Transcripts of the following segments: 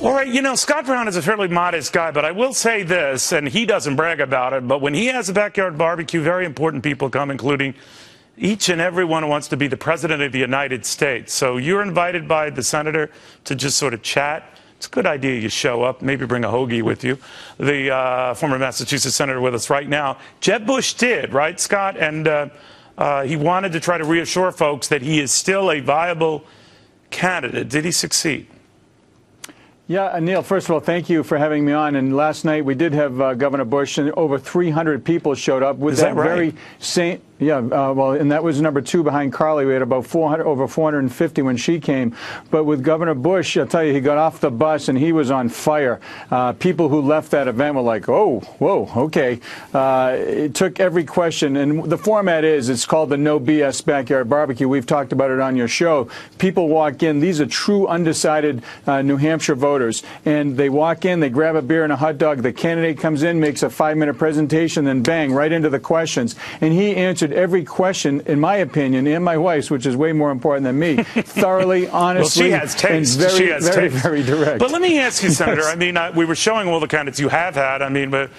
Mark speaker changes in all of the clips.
Speaker 1: All right, you know, Scott Brown is a fairly modest guy, but I will say this, and he doesn't brag about it, but when he has a backyard barbecue, very important people come, including each and every one who wants to be the president of the United States. So you're invited by the senator to just sort of chat. It's a good idea you show up, maybe bring a hoagie with you. The former Massachusetts senator with us right now. Jeb Bush did, right, Scott? And he wanted to try to reassure folks that he is still a viable candidate. Did he succeed?
Speaker 2: Yeah, Neil, first of all, thank you for having me on. And last night we did have Governor Bush, and over 300 people showed up with that very same. Yeah, well, and that was number 2 behind Carly. We had about over 450 when she came. But with Governor Bush, I'll tell you, he got off the bus and he was on fire. People who left that event were like, oh, whoa, okay. It took every question. And the format it's called the No BS Backyard Barbecue. We've talked about it on your show. People walk in. These are true undecided New Hampshire voters. And they walk in, they grab a beer and a hot dog. The candidate comes in, makes a 5-minute presentation, then bang, right into the questions. And he answered every question, in my opinion, and my wife's, which is way more important than me, thoroughly, honestly,
Speaker 1: well, she has taste.
Speaker 2: And
Speaker 1: she has taste.
Speaker 2: Very direct.
Speaker 1: But let me ask you, Senator, I mean, we were showing all the candidates you have had. I mean, but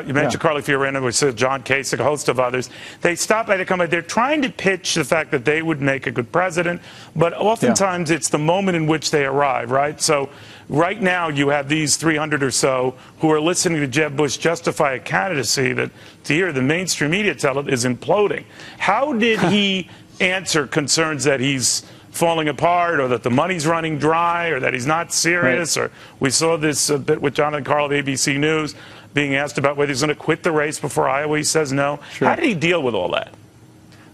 Speaker 1: you mentioned Carly Fiorina, we said John Kasich, a host of others. They stop by, they come by, they're trying to pitch the fact that they would make a good president, but oftentimes it's the moment in which they arrive, right? So right now you have these 300 or so who are listening to Jeb Bush justify a candidacy that, to hear the mainstream media tell it, is imploding. How did he answer concerns that he's falling apart, or that the money's running dry, or that he's not serious? Right. Or we saw this bit with Jonathan Karl of ABC News being asked about whether he's going to quit the race before Iowa. He says no. Sure. How did he deal with all that?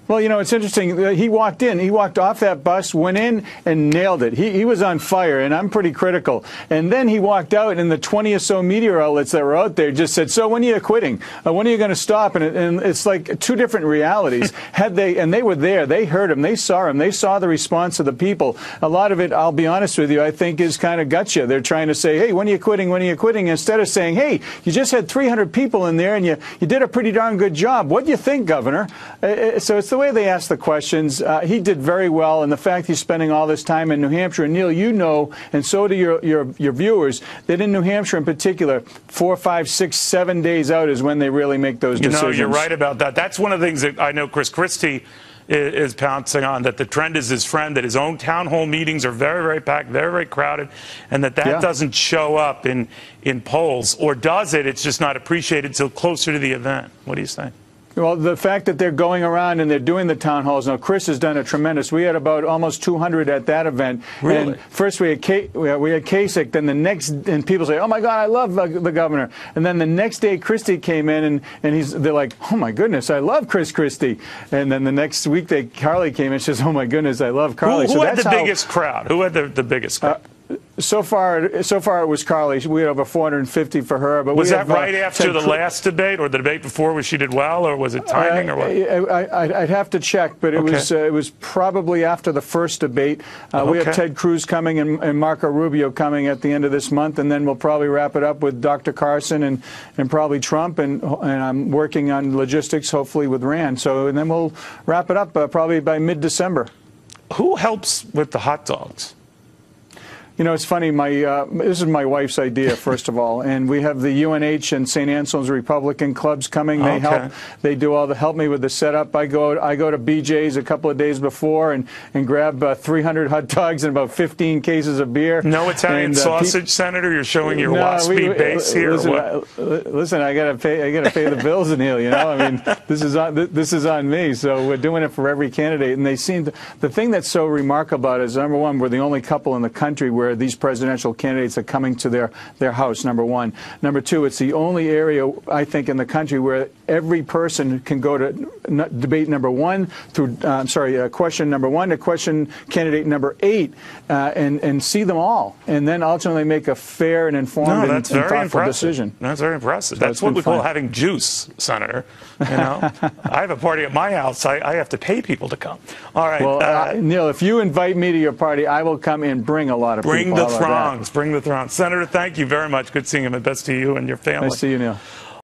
Speaker 2: Well, you know, it's interesting. He walked in. He walked off that bus, went in, and nailed it. He was on fire, and I'm pretty critical. And then he walked out, and the 20 or so media outlets that were out there just said, so when are you quitting? When are you going to stop? And it's like two different realities. And they were there. They heard him. They saw him. They saw the response of the people. A lot of it, I'll be honest with you, I think is kind of gotcha. They're trying to say, hey, when are you quitting? When are you quitting? Instead of saying, hey, you just had 300 people in there, and you did a pretty darn good job. What do you think, Governor? So it's the way they ask the questions. He did very well, and the fact he's spending all this time in New Hampshire, and Neil, you know, and so do your viewers, that in New Hampshire in particular, 4, 5, 6, 7 days out is when they really make those decisions.
Speaker 1: You know, you're right about that. That's one of the things that I know Chris Christie is pouncing on, that the trend is his friend, that his own town hall meetings are very, very packed, very, very crowded, and that doesn't show up in polls. Or does it? It's just not appreciated until closer to the event. What do you say?
Speaker 2: Well, the fact that they're going around and they're doing the town halls. Now, Chris has done a tremendous. We had about almost 200 at that event.
Speaker 1: Really?
Speaker 2: And first we had Kasich. Then the next, and people say, "Oh my God, I love the governor." And then the next day, Christie came in, and they're like, "Oh my goodness, I love Chris Christie." And then the next week, Carly came in and says, "Oh my goodness, I love Carly."
Speaker 1: Who had the biggest crowd? Who had the biggest crowd?
Speaker 2: So far it was Carly. We had over 450 for her. But
Speaker 1: was that right after the last debate, or the debate before, where she did well, or was it timing, or what?
Speaker 2: I'd have to check, but it was probably after the first debate. We have Ted Cruz coming and Marco Rubio coming at the end of this month, and then we'll probably wrap it up with Dr. Carson and probably Trump, and I'm working on logistics, hopefully with Rand. And then we'll wrap it up probably by mid-December.
Speaker 1: Who helps with the hot dogs?
Speaker 2: You know, it's funny. This is my wife's idea, first of all, and we have the UNH and St. Anselm's Republican clubs coming. They help. They do help me with the setup. I go to BJ's a couple of days before and grab 300 hot dogs and about 15 cases of beer.
Speaker 1: No Italian sausage, Senator. You're showing your waspy base here.
Speaker 2: Listen, I gotta pay the bills in here. You know, I mean, this is on me. So we're doing it for every candidate, and they seem the thing that's so remarkable about it is, number one, we're the only couple in the country where these presidential candidates are coming to their house, number one. Number two, it's the only area, I think, in the country where every person can go to debate number 1 through, question number 1 to question candidate number 8 and see them all, and then ultimately make a fair and informed and thoughtful decision.
Speaker 1: That's very impressive. So that's what we call having juice, Senator. You know, I have a party at my house. I have to pay people to come. All right.
Speaker 2: Well, Neil, if you invite me to your party, I will come and bring a lot of people.
Speaker 1: Bring the throngs. Bring the throngs. Senator, thank you very much. Good seeing you, and best to you and your family.
Speaker 2: Nice to see you, Neil.